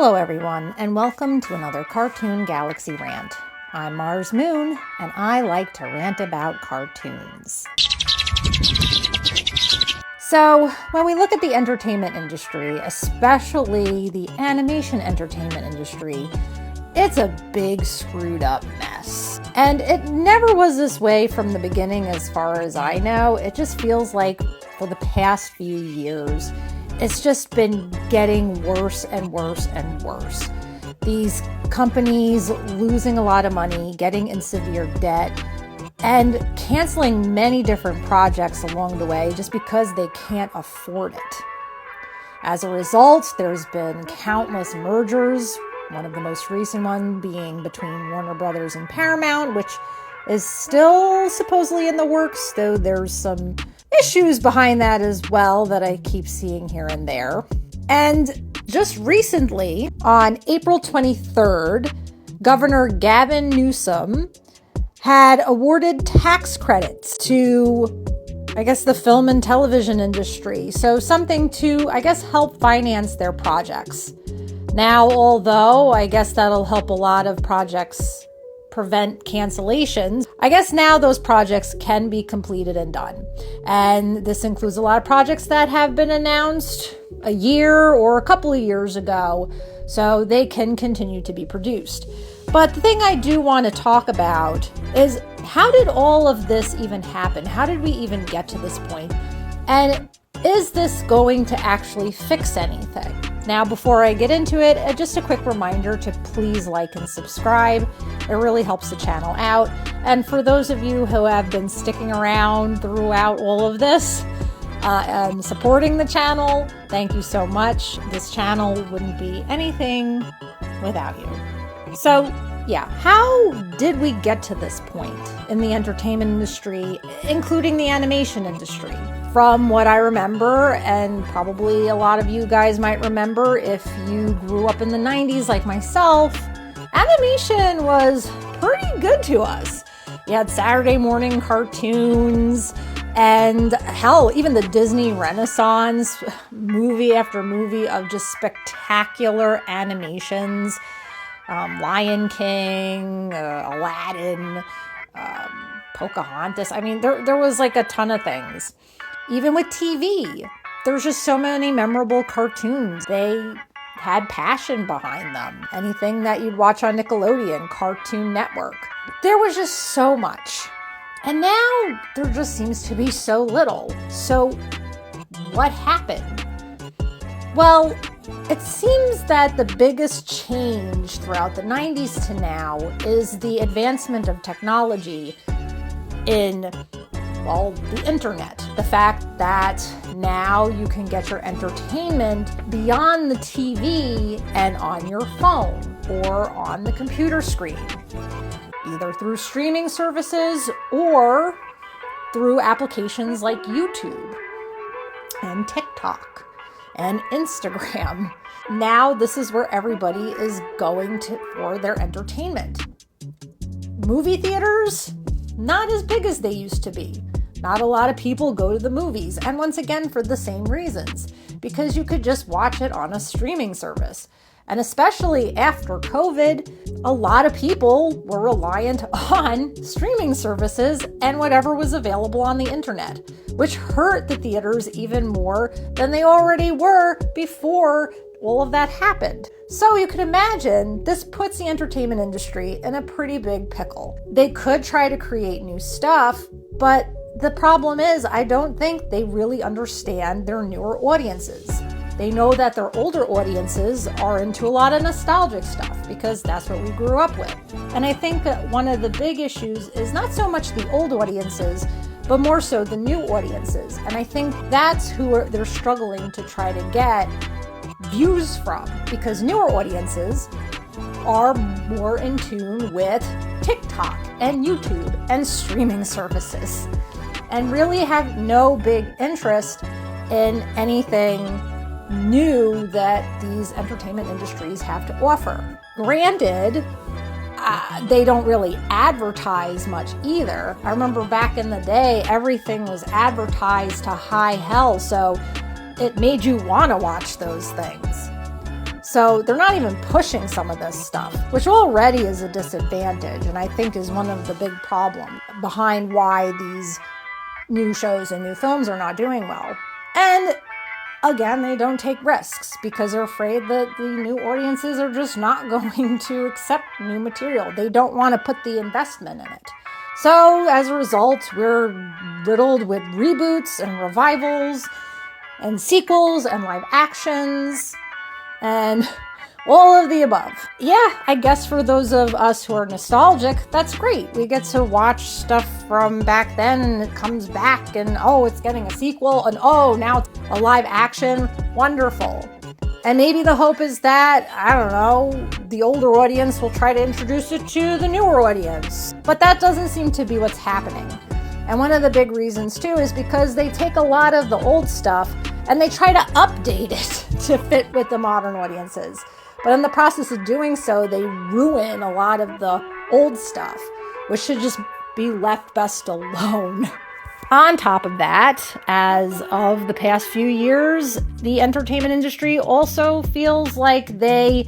Hello everyone, and welcome to another Cartoon Galaxy Rant. I'm Mars Moon, and I like to rant about cartoons. So, when we look at the entertainment industry, especially the animation entertainment industry, it's a big screwed up mess. And it never was this way from the beginning as far as I know. It just feels like for the past few years, it's just been getting worse and worse and worse. These companies losing a lot of money, getting in severe debt, and canceling many different projects along the way just because they can't afford it. As a result, there's been countless mergers, one of the most recent one being between Warner Brothers and Paramount, which is still supposedly in the works, though there's some issues behind that as well that I keep seeing here and there. And just recently, on April 23rd, Governor Gavin Newsom had awarded tax credits to, the film and television industry. So something to, help finance their projects. Now, although that'll help a lot of projects prevent cancellations, now those projects can be completed and done. And this includes a lot of projects that have been announced a year or a couple of years ago, so they can continue to be produced. But the thing I do want to talk about is, how did all of this even happen? How did we even get to this point? And is this going to actually fix anything? Now, before I get into it, just a quick reminder to please like and subscribe. It really helps the channel out. And for those of you who have been sticking around throughout all of this and supporting the channel, thank you so much. This channel wouldn't be anything without you. So, how did we get to this point in the entertainment industry, including the animation industry? From what I remember, and probably a lot of you guys might remember if you grew up in the 90s like myself, animation was pretty good to us. You had Saturday morning cartoons, and hell, even the Disney Renaissance, movie after movie of just spectacular animations. Lion King, Aladdin, Pocahontas. There was like a ton of things. Even with TV, there's just so many memorable cartoons. They had passion behind them. Anything that you'd watch on Nickelodeon, Cartoon Network. There was just so much. And now there just seems to be so little. So what happened? Well, it seems that the biggest change throughout the 90s to now is the advancement of technology in, the internet. The fact that now you can get your entertainment beyond the TV and on your phone or on the computer screen, either through streaming services or through applications like YouTube and TikTok and Instagram. Now this is where everybody is going to for their entertainment. Movie theaters, not as big as they used to be. Not a lot of people go to the movies, and once again for the same reasons, because you could just watch it on a streaming service. And especially after COVID, a lot of people were reliant on streaming services and whatever was available on the internet, which hurt the theaters even more than they already were before all of that happened. So you can imagine this puts the entertainment industry in a pretty big pickle. They could try to create new stuff, but the problem is I don't think they really understand their newer audiences. They know that their older audiences are into a lot of nostalgic stuff because that's what we grew up with. And I think that one of the big issues is not so much the old audiences, but more so the new audiences. And I think that's who they're struggling to try to get views from, because newer audiences are more in tune with TikTok and YouTube and streaming services and really have no big interest in anything new that these entertainment industries have to offer. Granted, they don't really advertise much either. I remember back in the day, everything was advertised to high hell, so it made you want to watch those things. So they're not even pushing some of this stuff, which already is a disadvantage, and I think is one of the big problems behind why these new shows and new films are not doing well. And again, they don't take risks because they're afraid that the new audiences are just not going to accept new material. They don't want to put the investment in it. So as a result, we're riddled with reboots and revivals and sequels and live actions and all of the above. Yeah, I guess for those of us who are nostalgic, that's great. We get to watch stuff from back then and it comes back and it's getting a sequel and now it's a live action. Wonderful. And maybe the hope is that, I don't know, the older audience will try to introduce it to the newer audience. But that doesn't seem to be what's happening. And one of the big reasons too is because they take a lot of the old stuff and they try to update it to fit with the modern audiences. But in the process of doing so, they ruin a lot of the old stuff, which should just be left best alone. On top of that, as of the past few years, the entertainment industry also feels like they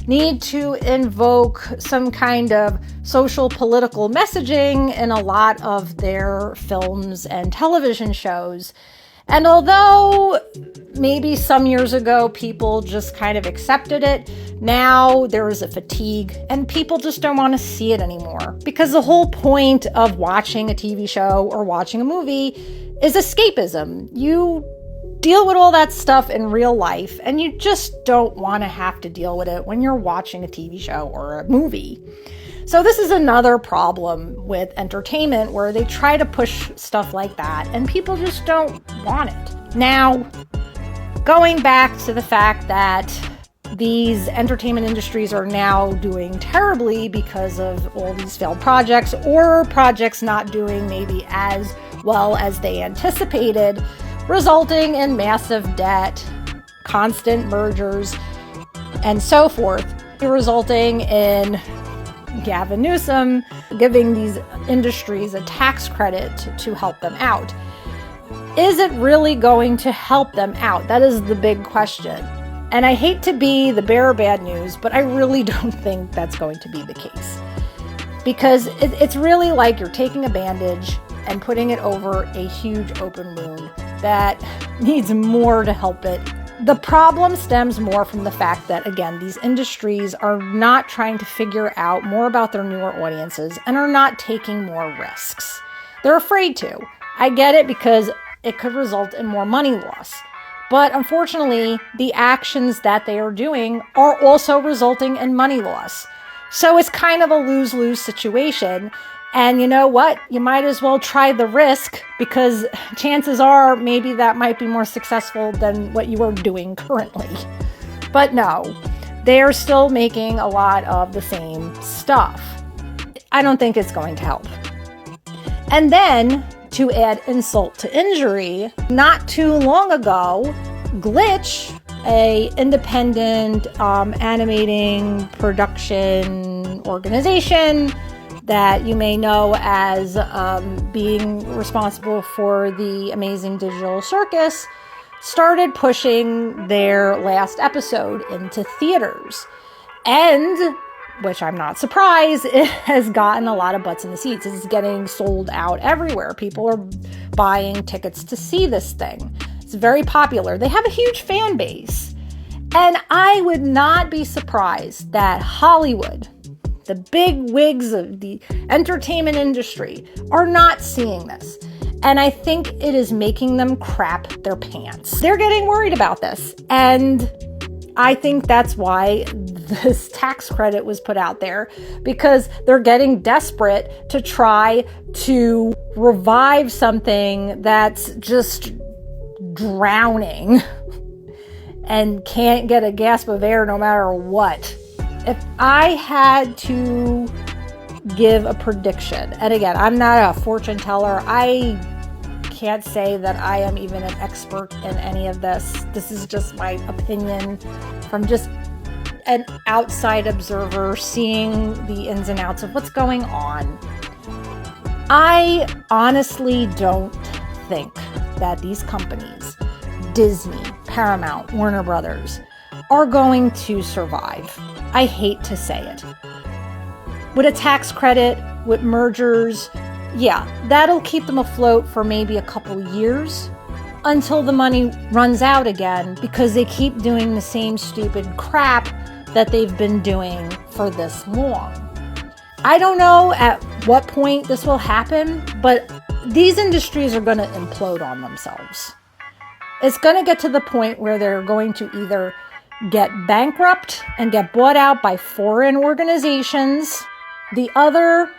need to invoke some kind of social political messaging in a lot of their films and television shows. And although maybe some years ago people just kind of accepted it, now there is a fatigue and people just don't want to see it anymore. Because the whole point of watching a TV show or watching a movie is escapism. You deal with all that stuff in real life and you just don't want to have to deal with it when you're watching a TV show or a movie. So this is another problem with entertainment where they try to push stuff like that and people just don't want it. Now, going back to the fact that these entertainment industries are now doing terribly because of all these failed projects or projects not doing maybe as well as they anticipated, resulting in massive debt, constant mergers, and so forth, resulting in Gavin Newsom giving these industries a tax credit to help them out. Is it really going to help them out? That is the big question. And I hate to be the bearer of bad news, but I really don't think that's going to be the case. Because it's really like you're taking a bandage and putting it over a huge open wound that needs more to help it. The problem stems more from the fact that, again, these industries are not trying to figure out more about their newer audiences and are not taking more risks. They're afraid to. I get it because it could result in more money loss. But unfortunately, the actions that they are doing are also resulting in money loss. So it's kind of a lose-lose situation. And you know what? You might as well try the risk because chances are maybe that might be more successful than what you are doing currently. But no, they are still making a lot of the same stuff. I don't think it's going to help. And then, to add insult to injury, not too long ago, Glitch, a independent animating production organization that you may know as being responsible for the Amazing Digital Circus, started pushing their last episode into theaters. And, which I'm not surprised, it has gotten a lot of butts in the seats. It's getting sold out everywhere. People are buying tickets to see this thing. It's very popular. They have a huge fan base. And I would not be surprised that Hollywood, the big wigs of the entertainment industry, are not seeing this. And I think it is making them crap their pants. They're getting worried about this. And I think that's why this tax credit was put out there, because they're getting desperate to try to revive something that's just drowning and can't get a gasp of air no matter what. If I had to give a prediction, and again, I'm not a fortune teller, I can't say that I am even an expert in any of this. This is just my opinion from just an outside observer seeing the ins and outs of what's going on. I honestly don't think that these companies, Disney, Paramount, Warner Brothers, are going to survive. I hate to say it. With a tax credit, with mergers, yeah, that'll keep them afloat for maybe a couple years until the money runs out again because they keep doing the same stupid crap that they've been doing for this long. I don't know at what point this will happen, but these industries are going to implode on themselves. It's going to get to the point where they're going to either get bankrupt and get bought out by foreign organizations. The other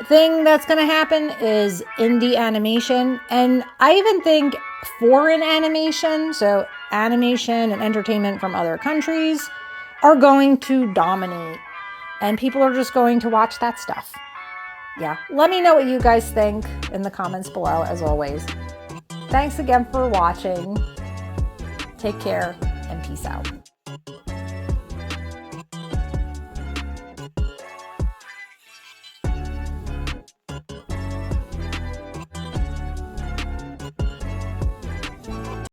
thing that's going to happen is indie animation. And I even think foreign animation, so animation and entertainment from other countries, are going to dominate. And people are just going to watch that stuff. Yeah, let me know what you guys think in the comments below, as always. Thanks again for watching. Take care and peace out.